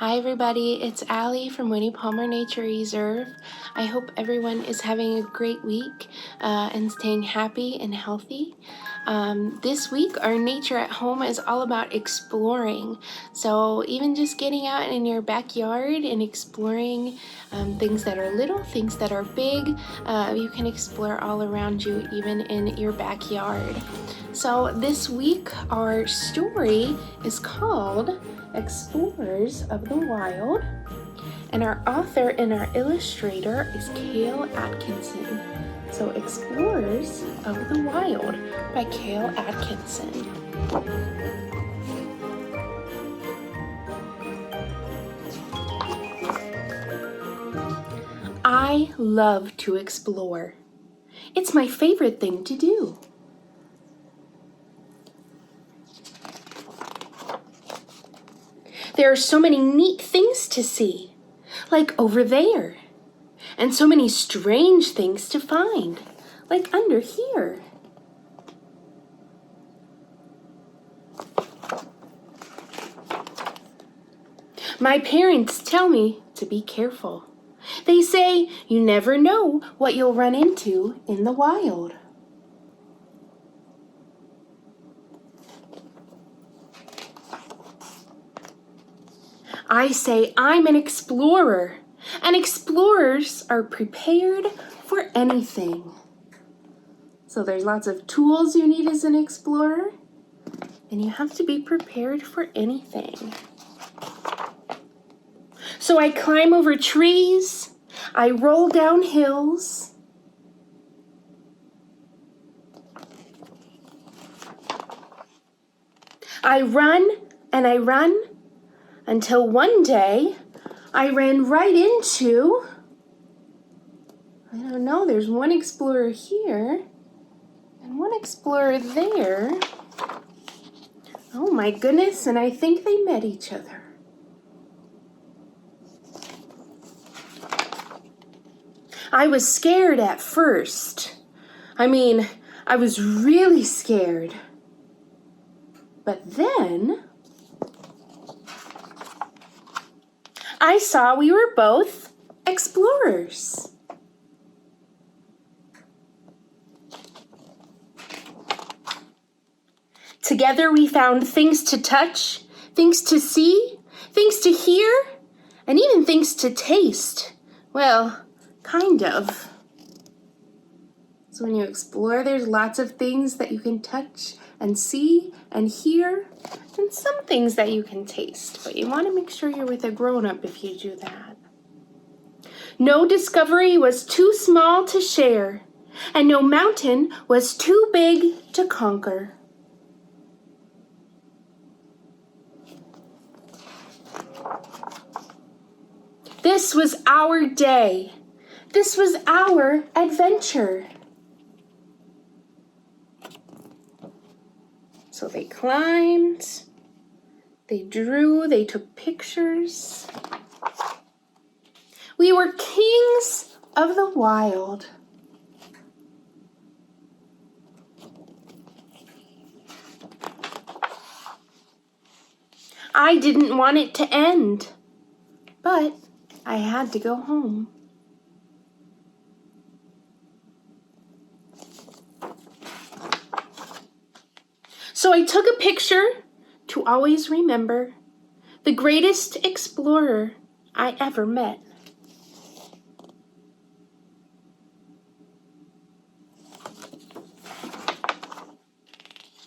Hi everybody, it's Allie from Winnie Palmer Nature Reserve. I hope everyone is having a great week and staying happy and healthy. This week our nature at home is all about exploring. So even just getting out in your backyard and exploring things that are little, things that are big, you can explore all around you, even in your backyard. So this week our story is called Explorers of the Wild, and our author and our illustrator is Cale Atkinson. So Explorers of the Wild by Cale Atkinson. I love to explore. It's my favorite thing to do. There are so many neat things to see, like over there, and so many strange things to find, like under here. My parents tell me to be careful. They say you never know what you'll run into in the wild. I say I'm an explorer, and explorers are prepared for anything. So there's lots of tools you need as an explorer, and you have to be prepared for anything. So I climb over trees, I roll down hills, I run and I run, until one day I ran right into, I don't know, there's one explorer here and one explorer there. Oh my goodness, and I think they met each other. I was scared at first. I was really scared. But then I saw we were both explorers. Together we found things to touch, things to see, things to hear, and even things to taste. Well, kind of. So when you explore, there's lots of things that you can touch and see and hear, and some things that you can taste, but you want to make sure you're with a grown-up if you do that. No discovery was too small to share, and no mountain was too big to conquer. This was our day. This was our adventure. So they climbed, they drew, they took pictures. We were kings of the wild. I didn't want it to end, but I had to go home. So I took a picture to always remember the greatest explorer I ever met.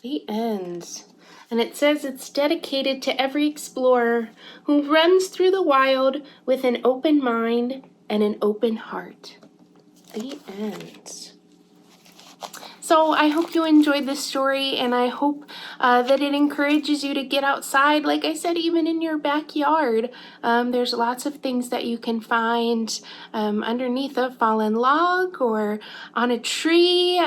The end. And it says it's dedicated to every explorer who runs through the wild with an open mind and an open heart. The end. So I hope you enjoyed this story, and I hope that it encourages you to get outside. Like I said, even in your backyard, there's lots of things that you can find underneath a fallen log or on a tree,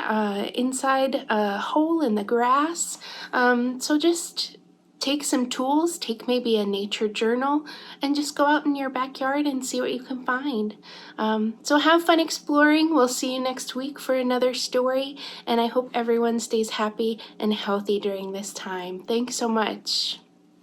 inside a hole in the grass. So just take some tools, take maybe a nature journal, and just go out in your backyard and see what you can find. So have fun exploring. We'll see you next week for another story, and I hope everyone stays happy and healthy during this time. Thanks so much.